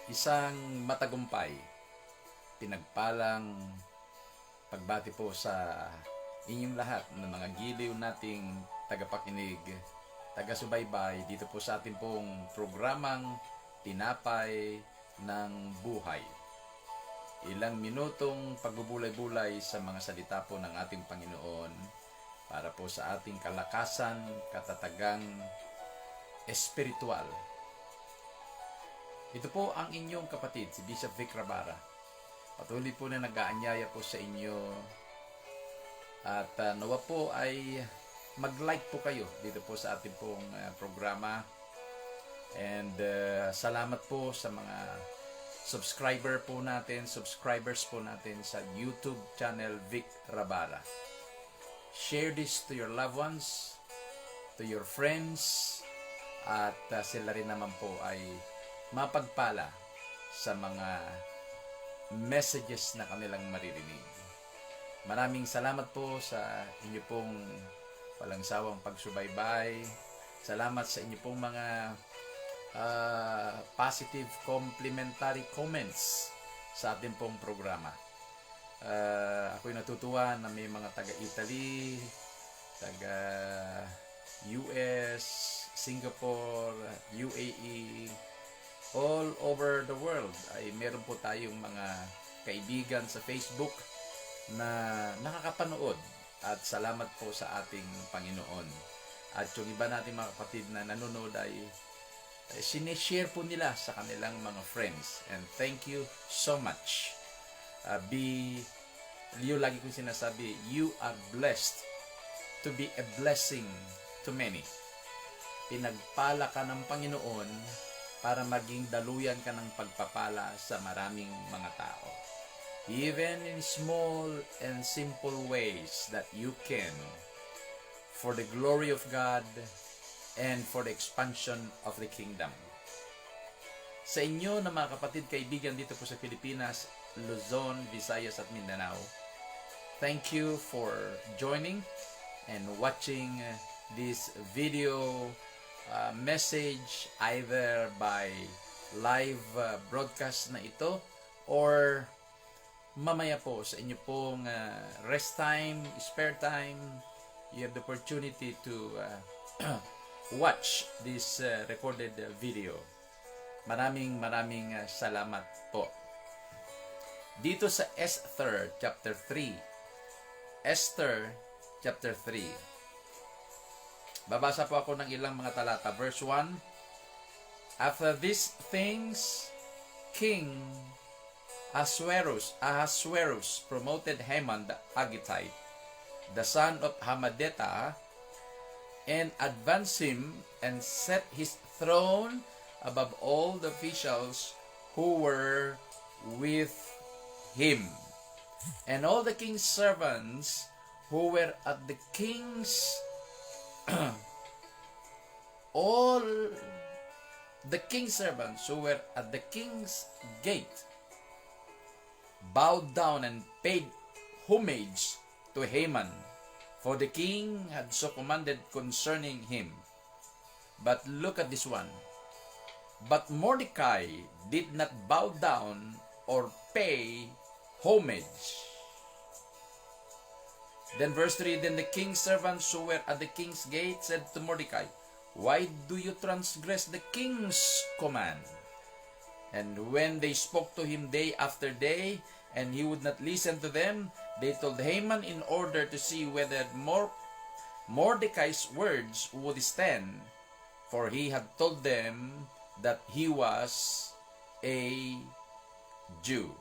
Isang matagumpay, pinagpalang pagbati po sa inyong lahat ng mga giliw nating tagapakinig, taga-subaybay dito po sa ating pong programang Tinapay ng Buhay. Ilang minutong pagbubulay-bulay sa mga salita po ng ating Panginoon para po sa ating kalakasan, katatagang espiritual. Ito po ang inyong kapatid, si Bishop Vic Rabara. Patuloy po na nag-aanyaya po sa inyo. At nawa po ay mag-like po kayo dito po sa ating pong programa. And salamat po sa mga subscribers po natin sa YouTube channel Vic Rabara. Share this to your loved ones, to your friends, at sila rin naman po ay mapagpala sa mga messages na kanilang maririnig. Maraming salamat po sa inyo pong walang sawang pagsubaybay. Salamat sa inyo pong mga positive complimentary comments sa ating pong programa. Ako'y natutuwa na may mga taga-Italy, taga-US, Singapore, UAE, all over the world ay meron po tayong mga kaibigan sa Facebook na nakakapanood, at salamat po sa ating Panginoon. At yung iba nating mga kapatid na nanonood ay sineshare po nila sa kanilang mga friends, and thank you so much. Lagi kong sinasabi, you are blessed to be a blessing to many. Pinagpala ka ng Panginoon para maging daluyan ka ng pagpapala sa maraming mga tao. Even in small and simple ways that you can, for the glory of God and for the expansion of the kingdom. Sa inyo na mga kapatid, kaibigan dito po sa Pilipinas, Luzon, Visayas at Mindanao, thank you for joining and watching this video message either by live broadcast na ito or mamaya po sa inyo pong rest time, spare time, you have the opportunity to watch this recorded video. Maraming salamat po. Dito sa Esther chapter 3. Esther chapter 3. Babasa po ako ng ilang mga talata. Verse 1. After these things, King Ahasuerus promoted Haman the Agagite, the son of Hammedatha, and advanced him and set his throne above all the officials who were with him. And all the king's servants who were at the king's all the king's servants who were at the king's gate bowed down and paid homage to Haman, for the king had so commanded concerning him. But look at this one. But Mordecai did not bow down or pay homage. Then verse 3, then the king's servants who were at the king's gate said to Mordecai, why do you transgress the king's command? And when they spoke to him day after day, and he would not listen to them, they told Haman in order to see whether Mordecai's words would stand, for he had told them that he was a Jew.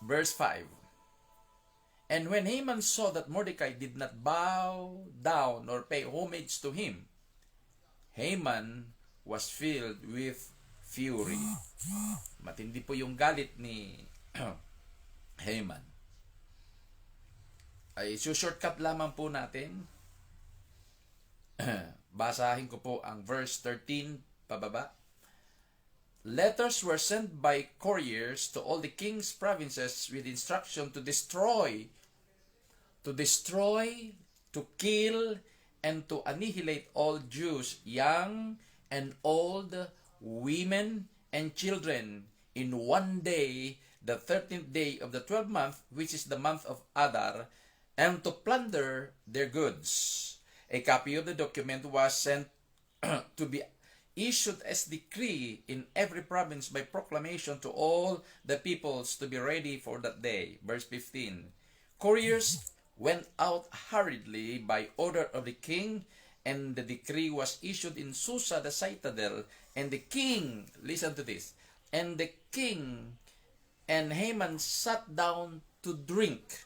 Verse 5. And when Haman saw that Mordecai did not bow down or pay homage to him, Haman was filled with fury. Matindi po yung galit ni Haman. Ay shortcut lamang po natin. Basahin ko po ang verse 13 pababa. Letters were sent by couriers to all the king's provinces with instruction to destroy, to kill, and to annihilate all Jews, young and old, women, and children in one day, the 13th day of the 12th month, which is the month of Adar, and to plunder their goods. A copy of the document was sent to be issued as decree in every province by proclamation to all the peoples to be ready for that day. Verse 15. Couriers went out hurriedly by order of the king, and the decree was issued in Susa the citadel, and the king, listen to this, and the king and Haman sat down to drink,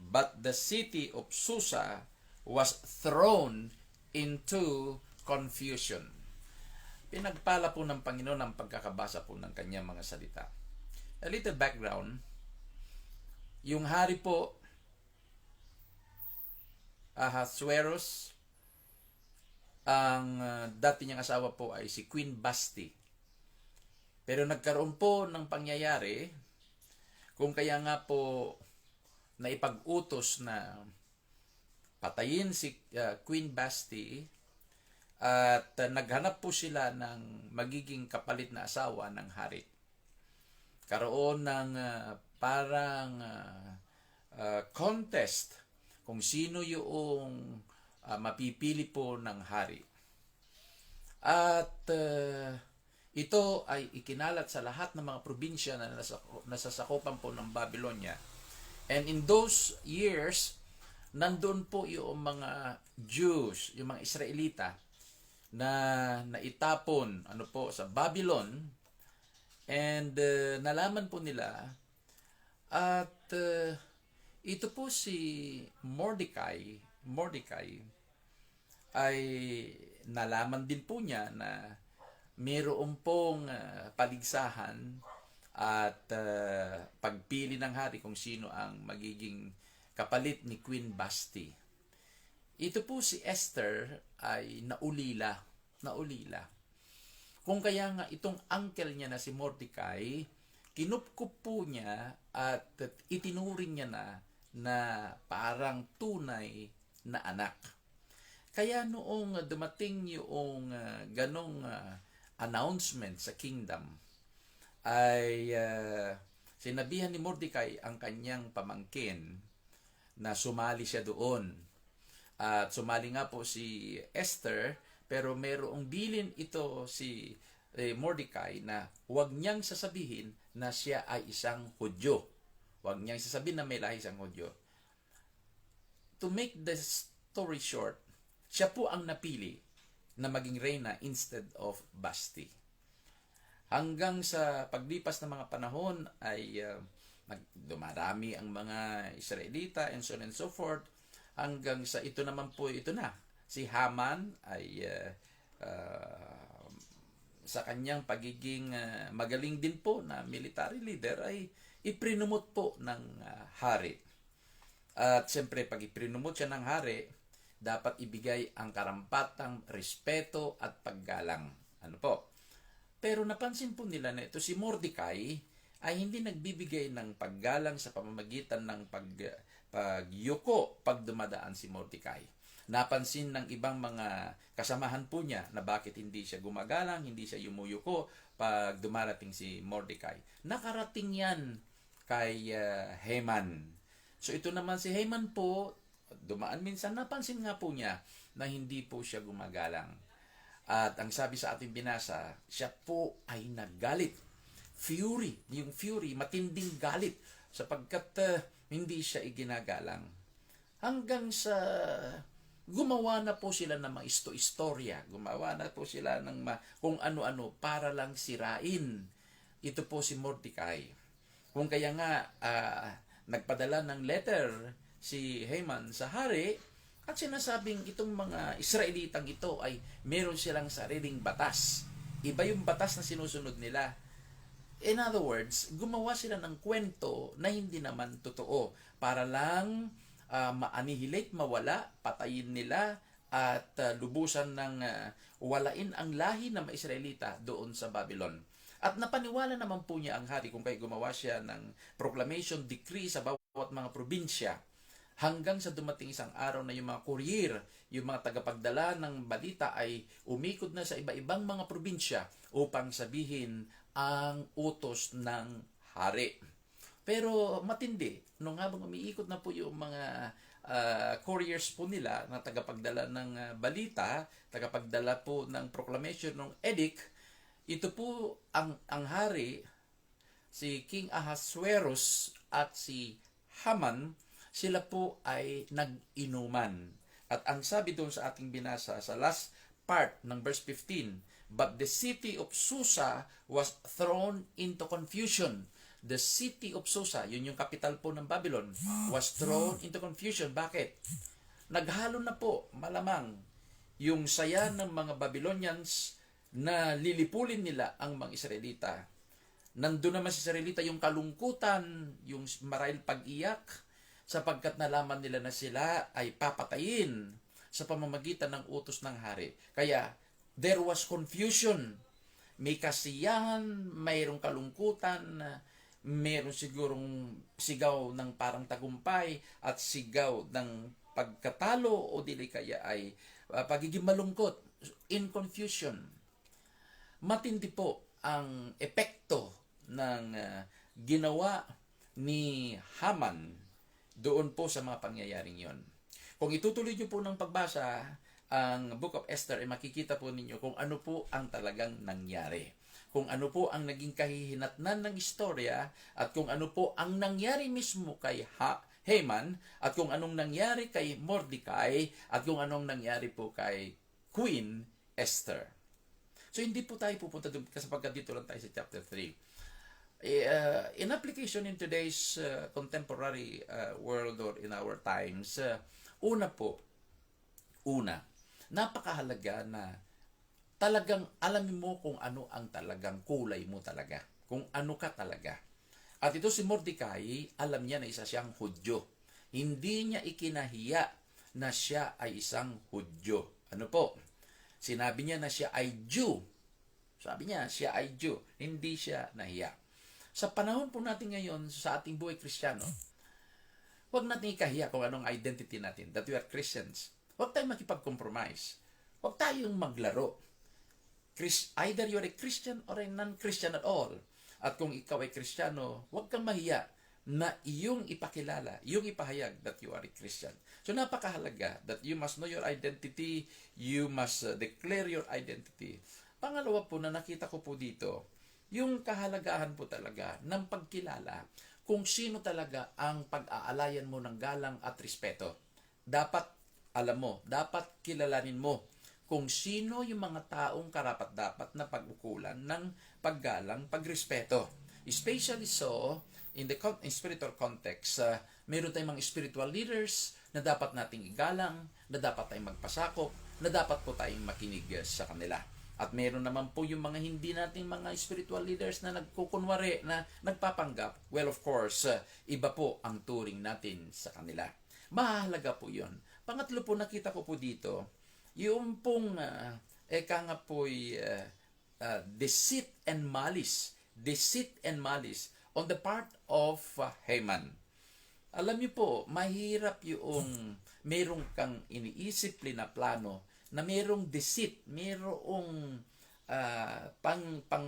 but the city of Susa was thrown into confusion. Pinagpala po ng Panginoon ang pagkakabasa po ng kanyang mga salita. A little background, yung hari po, Ahasuerus, ang dati niyang asawa po ay si Queen Vashti. Pero nagkaroon po ng pangyayari kung kaya nga po naipag-utos na patayin si Queen Vashti at naghanap po sila ng magiging kapalit na asawa ng hari. Karoon ng parang contest kung sino yung mapipili po ng hari. At ito ay ikinalat sa lahat ng mga probinsya na nasasakupan po ng Babylonia. And in those years, nandun po yung mga Jews, yung mga Israelita, na naitapon sa Babylon, and nalaman po nila at ito po si Mordecai ay nalaman din po niya na mayroon pong paligsahan at pagpili ng hari kung sino ang magiging kapalit ni Queen Vashti. Ito po si Esther ay naulila. Kung kaya nga itong uncle niya na si Mordecai, kinupkup po niya at itinuring niya na parang tunay na anak. Kaya noong dumating yung ganong announcement sa kingdom, ay sinabihan ni Mordecai ang kanyang pamangkin na sumali siya doon. At sumali nga po si Esther, pero mayroong bilin ito si Mordecai na huwag niyang sasabihin na siya ay isang Hudyo. Huwag niyang sasabihin na may lahi isang Hudyo. To make the story short, siya po ang napili na maging reyna instead of Vashti. Hanggang sa paglipas ng mga panahon ay dumarami ang mga Israelita and so on and so forth, hanggang sa ito naman po, ito na. Si Haman ay sa kanyang pagiging magaling din po na military leader ay iprinumot po ng hari. At siyempre, pag iprinumot siya ng hari, dapat ibigay ang karampatang respeto at paggalang. Pero napansin po nila na ito si Mordecai ay hindi nagbibigay ng paggalang sa pamamagitan ng pagyuko pag dumadaan si Mordecai. Napansin ng ibang mga kasamahan po niya na bakit hindi siya gumagalang, hindi siya yumuyuko pag dumarating si Mordecai. Nakarating yan kay Haman. So ito naman si Haman po, dumaan minsan, napansin nga po niya na hindi po siya gumagalang. At ang sabi sa ating binasa, siya po ay naggalit. Fury, yung fury, matinding galit sapagkat hindi siya iginagalang. Hanggang sa gumawa na po sila ng mga istorya, gumawa na po sila ng kung ano-ano para lang sirain. Ito po si Mordecai. Kung kaya nga nagpadala ng letter si Haman sa hari at sinasabing itong mga Israelitang ito ay meron silang sariling batas. Iba yung batas na sinusunod nila. In other words, gumawa sila ng kwento na hindi naman totoo para lang ma-annihilate, mawala, patayin nila at lubusan ng walain ang lahi ng mga Israelita doon sa Babylon. At napaniwala naman po niya ang hari kung kaya gumawa siya ng proclamation decree sa bawat mga probinsya. hanggang sa dumating isang araw na yung mga courier, yung mga tagapagdala ng balita ay umikot na sa iba-ibang mga probinsya upang sabihin ang utos ng hari. Pero matindi, nung habang umiikot na po yung mga couriers po nila na tagapagdala ng balita, tagapagdala po ng proclamation ng edict, ito po ang hari, si King Ahasuerus at si Haman, sila po ay nag-inuman. At ang sabi doon sa ating binasa sa last part ng verse 15, but the city of Susa was thrown into confusion. The city of Susa, yun yung capital po ng Babylon, was thrown into confusion. Bakit? Naghalo na po, malamang, yung saya ng mga Babylonians na lilipulin nila ang mga Israelita. Nandun naman sa Israelita yung kalungkutan, yung marahil pag-iyak, sapagkat nalaman nila na sila ay papatayin sa pamamagitan ng utos ng hari. Kaya, there was confusion. May kasiyahan, mayroong kalungkutan, mayroong sigurong sigaw ng parang tagumpay at sigaw ng pagkatalo o dili kaya ay pagiging malungkot, in confusion. Matindi po ang epekto ng ginawa ni Haman doon po sa mga pangyayaring yon. Kung itutuloy niyo po ng pagbasa ang Book of Esther, ay makikita po ninyo kung ano po ang talagang nangyari. Kung ano po ang naging kahihinatnan ng istorya at kung ano po ang nangyari mismo kay Haman at kung anong nangyari kay Mordecai at kung anong nangyari po kay Queen Esther. So hindi po tayo pupunta doon sapagkat dito lang tayo sa chapter 3. In application in today's contemporary world or in our times, una, napakahalaga na talagang alamin mo kung ano ang talagang kulay mo talaga, kung ano ka talaga. At ito si Mordecai, alam niya na isa siyang Hudyo. Hindi niya ikinahiya na siya ay isang Hudyo. Ano po? Sinabi niya na siya ay Jew. Sabi niya, siya ay Jew. Hindi siya nahiya. Sa panahon po natin ngayon sa ating buhay Kristiyano, huwag natin ikahiya kung anong identity natin, that we are Christians. Huwag tayong makipag-compromise. Huwag tayong maglaro. Either you're a Christian or a non-Christian at all. At kung ikaw ay Kristiyano, huwag kang mahiya na iyong ipakilala, iyong ipahayag that you are a Christian. So napakahalaga that you must know your identity, you must declare your identity. Pangalawa po na nakita ko po dito, yung kahalagahan po talaga ng pagkilala kung sino talaga ang pag-aalayan mo ng galang at respeto. Dapat alam mo, dapat kilalanin mo kung sino yung mga taong karapat-dapat na pag-ukulan ng paggalang, pagrespeto. Especially so, in spiritual context, meron tayong mga spiritual leaders na dapat nating igalang, na dapat tayong magpasakop, na dapat po tayong makinig sa kanila. At meron naman po yung mga hindi nating mga spiritual leaders na nagkukunwari, na nagpapanggap. Well, of course, iba po ang turing natin sa kanila. Mahalaga po yun. Pangatlo po, nakita ko po dito, yung pong, nga po'y deceit and malice. Deceit and malice on the part of Haman. Alam niyo po, mahirap yung merong kang iniisip na plano na merong deceit, merong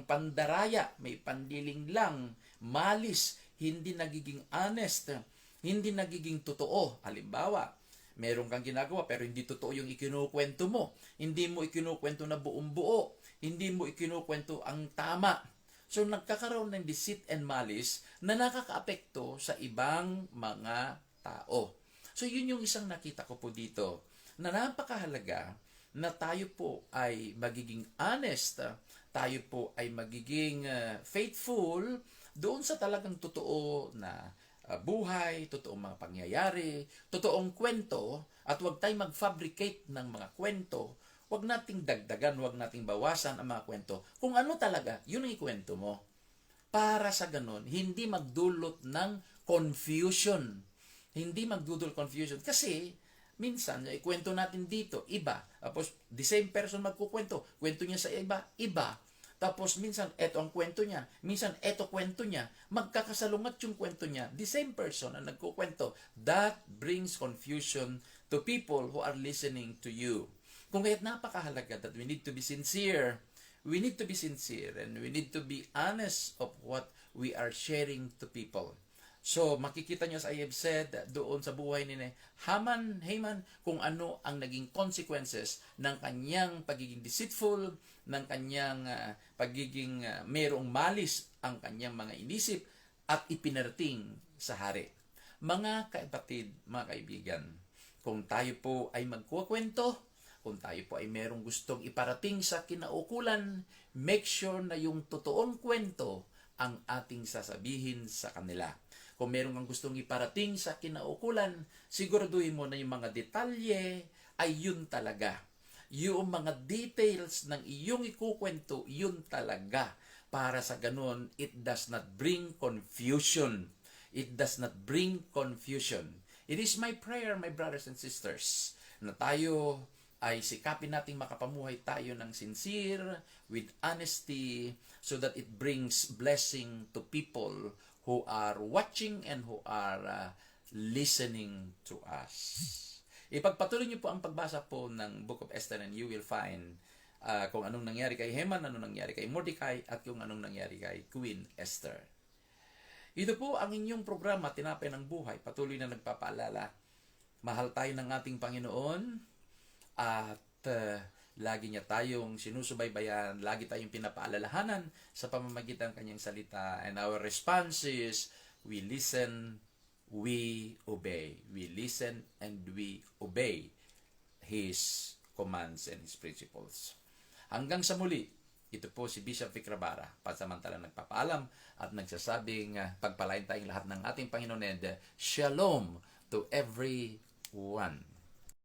pandaraya, may pandiling lang, malis, hindi nagiging honest, hindi nagiging totoo. Halimbawa, meron kang ginagawa pero hindi totoo yung ikinukwento mo. Hindi mo ikinukwento na buong buo. Hindi mo ikinukwento ang tama. So nagkakaroon ng deceit and malice na nakakaapekto sa ibang mga tao. So yun yung isang nakita ko po dito na napakahalaga na tayo po ay magiging honest, tayo po ay magiging faithful doon sa talagang totoo na buhay, totoong mga pangyayari, totoong kwento, at huwag tayong mag-fabricate ng mga kwento. Huwag nating dagdagan, huwag nating bawasan ang mga kwento. Kung ano talaga, yun ang ikwento mo. Para sa ganun, hindi magdulot ng confusion. Hindi magdudulot confusion. Kasi, minsan, ikwento natin dito, iba. Tapos, the same person magkukwento. Kwento niya sa iba, iba. Tapos minsan, eto ang kwento niya. Minsan, eto kwento niya. Magkakasalungat yung kwento niya. The same person ang nagkukwento. That brings confusion to people who are listening to you. Kung kaya't napakahalaga that we need to be sincere. We need to be sincere and we need to be honest of what we are sharing to people. So, makikita nyo, as I have said, doon sa buhay ni Haman, kung ano ang naging consequences ng kanyang pagiging deceitful, ng kanyang pagiging mayroong malis ang kanyang mga inisip at ipinarating sa hari. Mga kapatid, mga kaibigan, kung tayo po ay magkukwento, kung tayo po ay merong gustong iparating sa kinaukulan, make sure na yung totoong kwento ang ating sasabihin sa kanila. Kung meron kang gustong iparating sa kinaukulan, siguraduhin mo na yung mga detalye ay yun talaga. Yung mga details ng iyong ikukwento, yun talaga. Para sa ganun, it does not bring confusion. It does not bring confusion. It is my prayer, my brothers and sisters, na tayo ay sikapin nating makapamuhay tayo ng sincere, with honesty, so that it brings blessing to people who are watching and who are listening to us. Ipagpatuloy niyo po ang pagbasa po ng Book of Esther and you will find kung anong nangyari kay Haman, anong nangyari kay Mordecai, at kung anong nangyari kay Queen Esther. Ito po ang inyong programa, Tinapay ng Buhay. Patuloy na nagpapaalala. Mahal tayo ng ating Panginoon at lagi niya tayong sinusubaybayan, lagi tayong pinapaalalahanan sa pamamagitan ng kanyang salita. And our response is, we listen, we obey. We listen and we obey His commands and His principles. Hanggang sa muli, ito po si Bishop Vic Rabara, pansamantalang nagpapaalam at nagsasabing pagpalain tayong lahat ng ating Panginoon and Shalom to everyone.